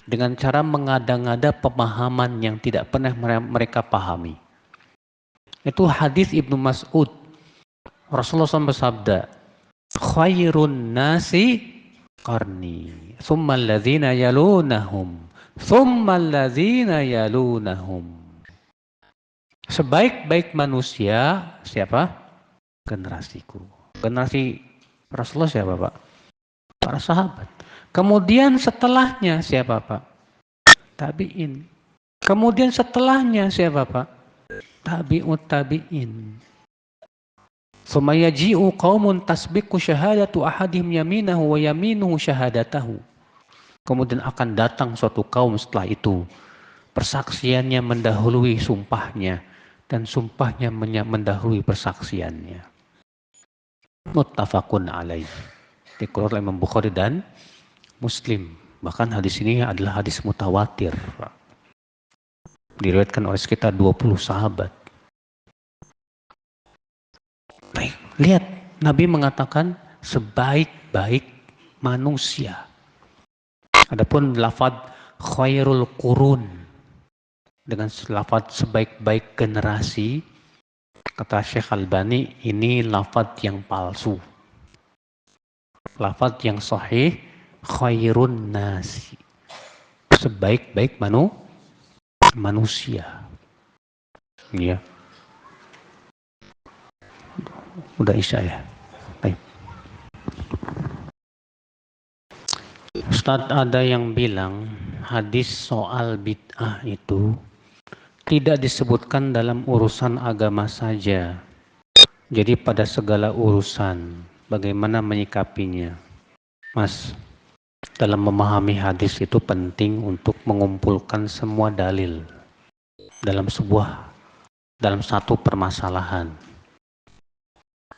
dengan cara mengada-ngada pemahaman yang tidak pernah mereka pahami. Itu hadis Ibnu Mas'ud. Rasulullah SAW bersabda, khairun nasi qarni, thumma alladzina yalunahum, thumma alladzina yalunahum. Sebaik-baik manusia siapa? Generasiku. Generasi Rasulullah siapa Pak? Para sahabat. Kemudian setelahnya siapa Pak? Tabi'in. Kemudian setelahnya siapa Pak? Tabi'ut tabi'in. Tsumma yaji'u qaumun tasbiqu syahadatu ahadihim yaminahu wa yaminuhu syahadatahu. Kemudian akan datang suatu kaum setelah itu. Persaksiannya mendahului sumpahnya dan sumpahnya mendahului persaksiannya. Muttafaqun alaih. Dikeluarkan oleh Imam Bukhari dan Muslim. Bahkan hadis ini adalah hadis mutawatir. Diriwayatkan oleh sekitar 20 sahabat. Baik, lihat Nabi mengatakan sebaik-baik manusia. Adapun lafaz khairul qurun dengan lafaz sebaik-baik generasi, kata Syekh Albani, ini lafaz yang palsu. Lafaz yang sahih khairun nasi, sebaik-baik manusia. Ya. Udah isya ya. Baik. Ustadz, ada yang bilang hadis soal bid'ah itu tidak disebutkan dalam urusan agama saja. Jadi pada segala urusan, bagaimana menyikapinya? Mas, dalam memahami hadis itu penting untuk mengumpulkan semua dalil dalam satu permasalahan.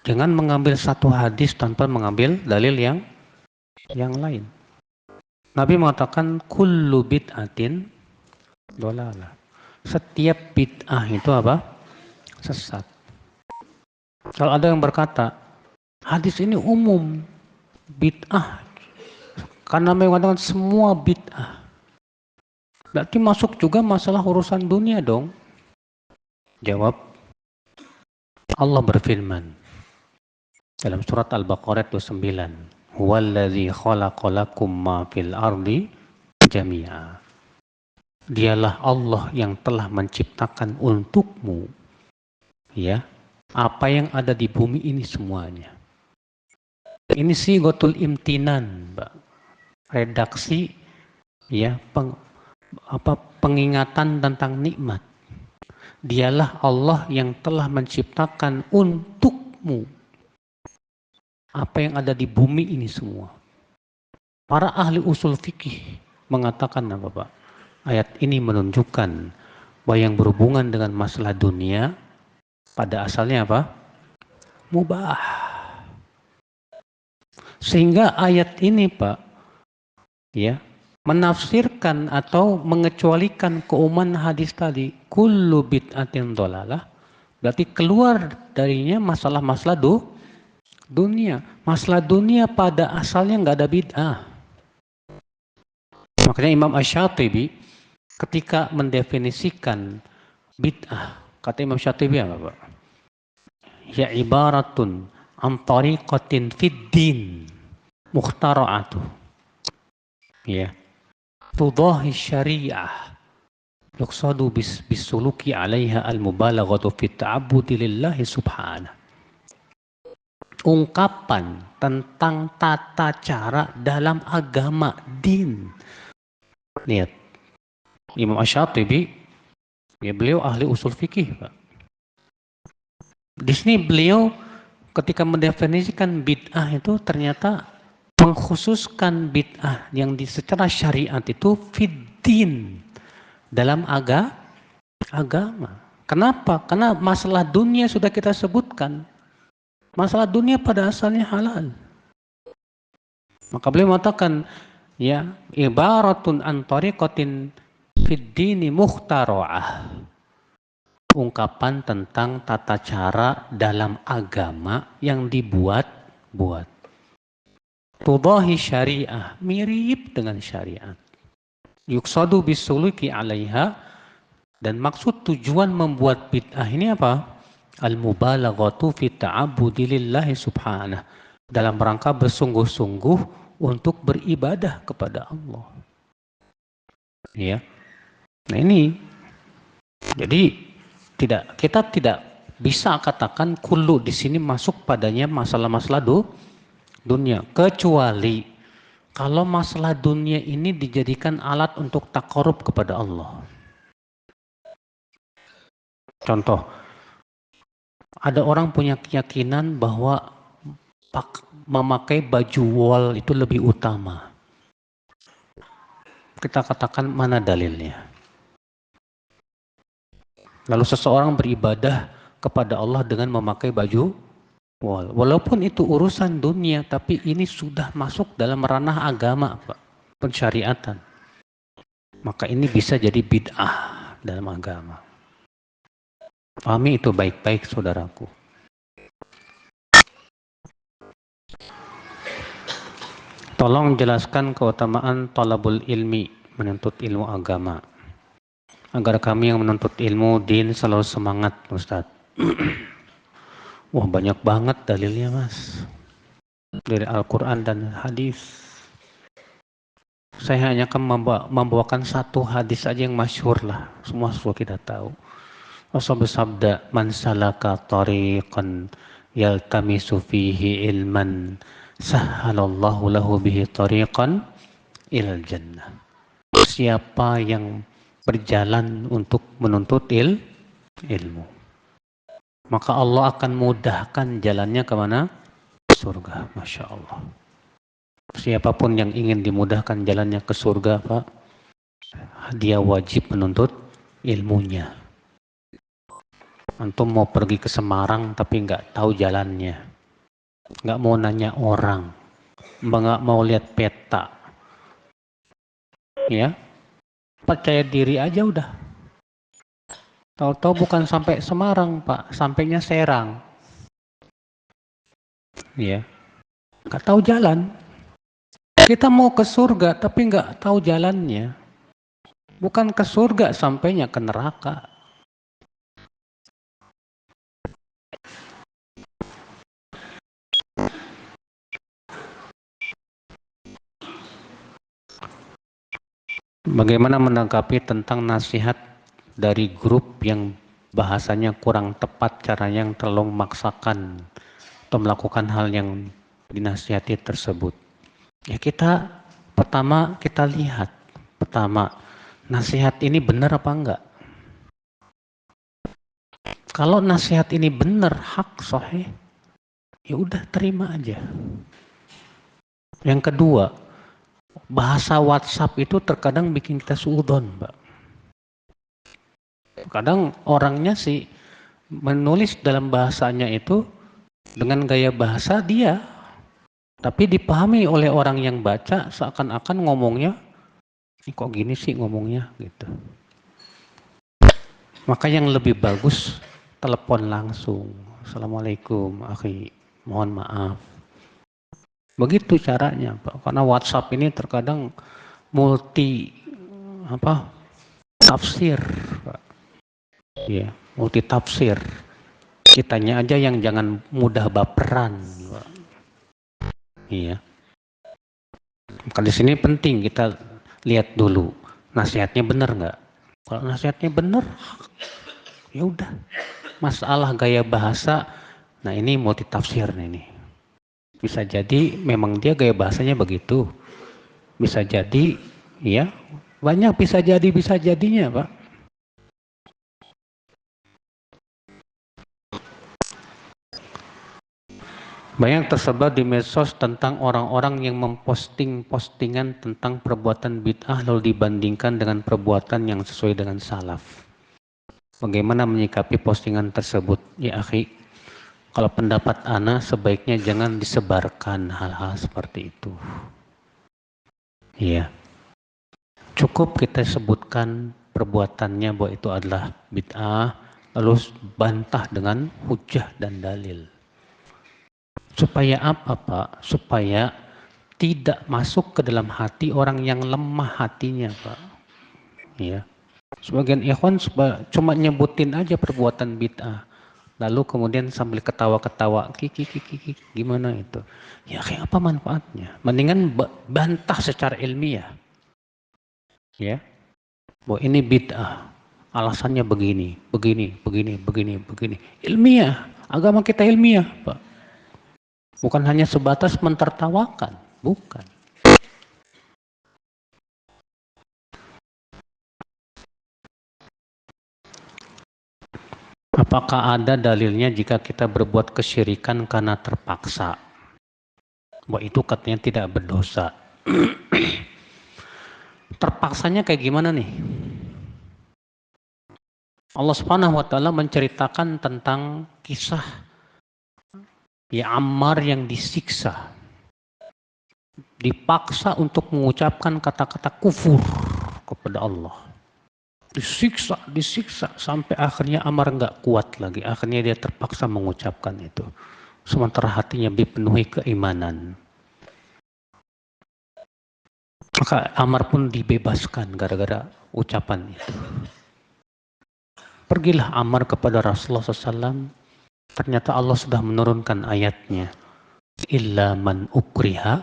Jangan mengambil satu hadis tanpa mengambil dalil yang lain. Nabi mengatakan kullu bid'atin dolalah. Setiap bid'ah itu apa? Sesat. Kalau ada yang berkata, Hadis ini umum, bid'ah. Karena mengatakan semua bid'ah. Berarti masuk juga masalah urusan dunia dong. Jawab, Allah berfirman dalam surat Al-Baqarah 29. Huwallazi khalaqalakum ma fil ardi jami'a. Dialah Allah yang telah menciptakan untukmu, ya, apa yang ada di bumi ini semuanya. Ini sighatul imtinan, Mbak. Redaksi, ya, pengingatan tentang nikmat. Dialah Allah yang telah menciptakan untukmu apa yang ada di bumi ini semua. Para ahli usul fikih mengatakan apa, Pak? Ayat ini menunjukkan bahwa yang berhubungan dengan masalah dunia pada asalnya apa? Mubah. Sehingga ayat ini, Pak, ya, menafsirkan atau mengecualikan keumuman hadis tadi, kullu bid'atin dhalalah, berarti keluar darinya masalah-masalah dunia. Masalah dunia pada asalnya nggak ada bid'ah. Makanya Imam Asy-Syatibi ketika mendefinisikan bid'ah, kata Imam Syatibi apa, Pak? Ya ibaratun an tariqatin fid din mukhtara'atu. Ya. Tudahi syariah yuqsadu bisuluki 'alaiha al-mubalaghatu fi ta'abbudi lillahi subhanahu. Ungkapan tentang tata cara dalam agama din. Lihat, Imam Asy-Syatibi, ya, beliau ahli usul fikih, Pak. Di sini beliau ketika mendefinisikan bid'ah itu ternyata mengkhususkan bid'ah yang secara syariat itu fiddin, dalam agama. Kenapa? Karena masalah dunia sudah kita sebutkan. Masalah dunia pada asalnya halal. Maka beliau mengatakan, ya, ibaratun an tariqatin fid dini mukhtara'ah. Ungkapan tentang tata cara dalam agama yang dibuat-buat. Tudahi syariah, mirip dengan syariat. Yuqsadu bisuluki 'alaiha, dan maksud tujuan membuat bid'ah ini apa? Al-mubalaghatu fi ta'abbudi lillahi subhanahu, dalam rangka bersungguh-sungguh untuk beribadah kepada Allah. Ya. Nah ini, jadi kita tidak bisa katakan kullu di sini masuk padanya masalah-masalah dunia, kecuali kalau masalah dunia ini dijadikan alat untuk takarub kepada Allah. Contoh, ada orang punya keyakinan bahwa memakai baju wol itu lebih utama. Kita katakan mana dalilnya? Lalu seseorang beribadah kepada Allah dengan memakai baju wol. Walaupun itu urusan dunia, tapi ini sudah masuk dalam ranah agama, Pak, pensyariatan. Maka ini bisa jadi bid'ah dalam agama. Pahami itu baik-baik, saudaraku. Tolong jelaskan keutamaan talabul ilmi, menuntut ilmu agama, agar kami yang menuntut ilmu din selalu semangat, Ustaz. Wah, banyak banget dalilnya, Mas. Dari Al-Quran dan hadis. Saya hanya akan membawakan satu hadis aja yang masyhur lah. Semua kita tahu. Rasul bersabda, man salaka tariqan yaltamisu fihi ilman sahhalallahu lahu bihi tariqan ilal jannah. Siapa yang berjalan untuk menuntut ilmu, maka Allah akan mudahkan jalannya kemana? Surga. Masya Allah. Siapapun yang ingin dimudahkan jalannya ke surga, Pak, dia wajib menuntut ilmunya. Antum mau pergi ke Semarang tapi nggak tahu jalannya, nggak mau nanya orang, nggak mau lihat peta, ya, percaya diri aja udah. Tahu-tahu bukan sampai Semarang, Pak, sampainya Serang. ya, nggak tahu jalan. Kita mau ke surga tapi nggak tahu jalannya. Bukan ke surga, sampainya ke neraka. Bagaimana menanggapi tentang nasihat dari grup yang bahasanya kurang tepat, caranya yang terlalu memaksakan atau melakukan hal yang dinasihati tersebut? Ya pertama kita lihat, nasihat ini benar apa enggak? Kalau nasihat ini benar, hak, sahih, ya udah terima aja. Yang kedua, bahasa WhatsApp itu terkadang bikin kita suudzon, Mbak. Kadang orangnya sih menulis dalam bahasanya itu dengan gaya bahasa dia, tapi dipahami oleh orang yang baca seakan-akan ngomongnya, kok gini sih ngomongnya gitu. Maka yang lebih bagus telepon langsung. Assalamualaikum, akhi, mohon maaf. Begitu caranya, Pak. Karena WhatsApp ini terkadang multi tafsir, Pak. Ya, multi tafsir. Kitanya aja yang jangan mudah baperan, Pak. Iya. Maka di sini penting kita lihat dulu nasihatnya benar nggak. Kalau nasihatnya benar, ya udah. Masalah gaya bahasa, nah ini multi tafsir nih. Bisa jadi memang dia gaya bahasanya begitu. Bisa jadi, ya banyak bisa jadinya, Pak. Banyak tersebar di medsos tentang orang-orang yang memposting postingan tentang perbuatan bid'ah lalu dibandingkan dengan perbuatan yang sesuai dengan salaf. Bagaimana menyikapi postingan tersebut? Ya akhi, kalau pendapat ana sebaiknya jangan disebarkan hal-hal seperti itu. Iya. Cukup kita sebutkan perbuatannya bahwa itu adalah bid'ah, lalu bantah dengan hujah dan dalil. Supaya apa, Pak? Supaya tidak masuk ke dalam hati orang yang lemah hatinya, Pak. Ya. Sebagian ikhwan cuma nyebutin aja perbuatan bid'ah. Lalu kemudian sambil ketawa-ketawa, kiki, gimana itu? Ya, kayak apa manfaatnya? Mendingan bantah secara ilmiah. Ya. Bahwa ini bid'ah. Alasannya begini. Ilmiah. Agama kita ilmiah, Pak. Bukan hanya sebatas mentertawakan, bukan. Apakah ada dalilnya jika kita berbuat kesyirikan karena terpaksa? Bahwa itu katanya tidak berdosa. Terpaksanya kayak gimana nih? Allah Subhanahu wa taala menceritakan tentang kisah ya Ammar yang disiksa. Dipaksa untuk mengucapkan kata-kata kufur kepada Allah. Disiksa sampai akhirnya Ammar nggak kuat lagi. Akhirnya dia terpaksa mengucapkan itu. Sementara hatinya dipenuhi keimanan. Maka Ammar pun dibebaskan gara-gara ucapan itu. Pergilah Ammar kepada Rasulullah SAW. Ternyata Allah sudah menurunkan ayatnya. Illa man ukriha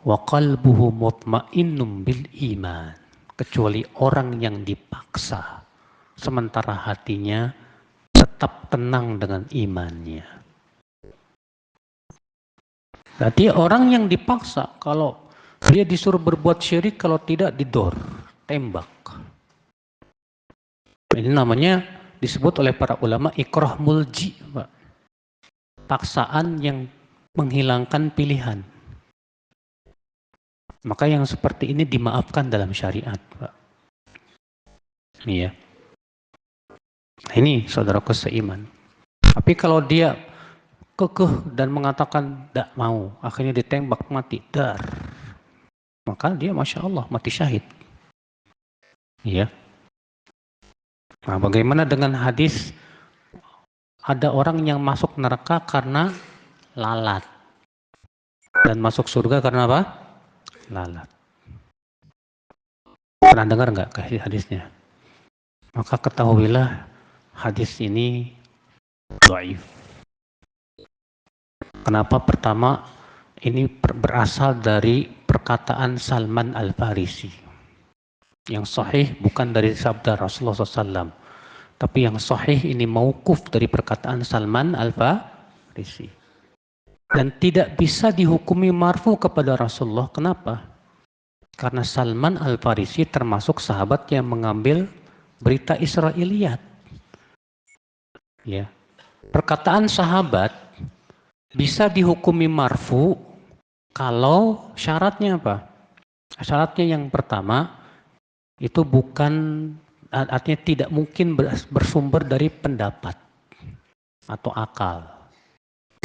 wa qalbuhu mutmainnum bil iman. Kecuali orang yang dipaksa. Sementara hatinya tetap tenang dengan imannya. Berarti orang yang dipaksa, kalau dia disuruh berbuat syirik, kalau tidak didor, tembak. Ini namanya disebut oleh para ulama ikrah mulji, Pak. Paksaan yang menghilangkan pilihan. Maka yang seperti ini dimaafkan dalam syariat, Pak. Iya. Nah, ini saudaraku seiman. Tapi kalau dia kekeh dan mengatakan tidak mau, akhirnya ditembak mati, dar. Maka dia Masya Allah mati syahid. Iya. Nah, bagaimana dengan hadis ada orang yang masuk neraka karena lalat? dan masuk surga karena apa? Lalat. Pernah dengar nggak hadisnya? Maka ketahuilah hadis ini dhaif. Kenapa? Pertama, ini berasal dari perkataan Salman Al-Farisi. Yang sahih bukan dari sabda Rasulullah SAW, tapi yang sahih ini mauquf dari perkataan Salman Al-Farisi. Dan tidak bisa dihukumi marfu kepada Rasulullah. Kenapa? Karena Salman Al-Farisi termasuk sahabat yang mengambil berita Israiliyat. Ya. Perkataan sahabat bisa dihukumi marfu kalau syaratnya apa? Syaratnya yang pertama itu bukan, artinya tidak mungkin bersumber dari pendapat atau akal.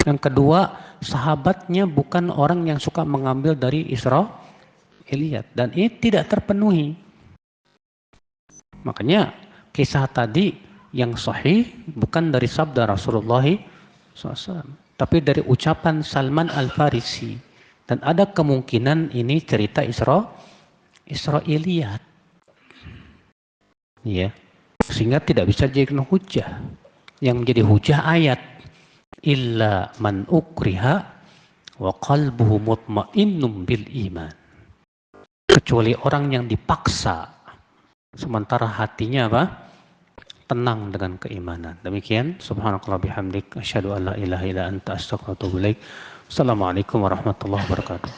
Yang kedua, sahabatnya bukan orang yang suka mengambil dari Israiliyat, dan ini tidak terpenuhi. Makanya kisah tadi yang sahih bukan dari sabda Rasulullah SAW, tapi dari ucapan Salman Al-Farisi, dan ada kemungkinan ini cerita Israiliyat, ya, sehingga tidak bisa jadi hujah. Yang menjadi hujah ayat illa man ukriha wa qalbuhu mutmainnum bil iman, kecuali orang yang dipaksa sementara hatinya apa? Tenang dengan keimanan. Demikian, subhanakallah bihamdik, asyhadu an la ilaha illa anta, astaghfiruka wa atubu ilaik. Assalamualaikum warahmatullahi wabarakatuh.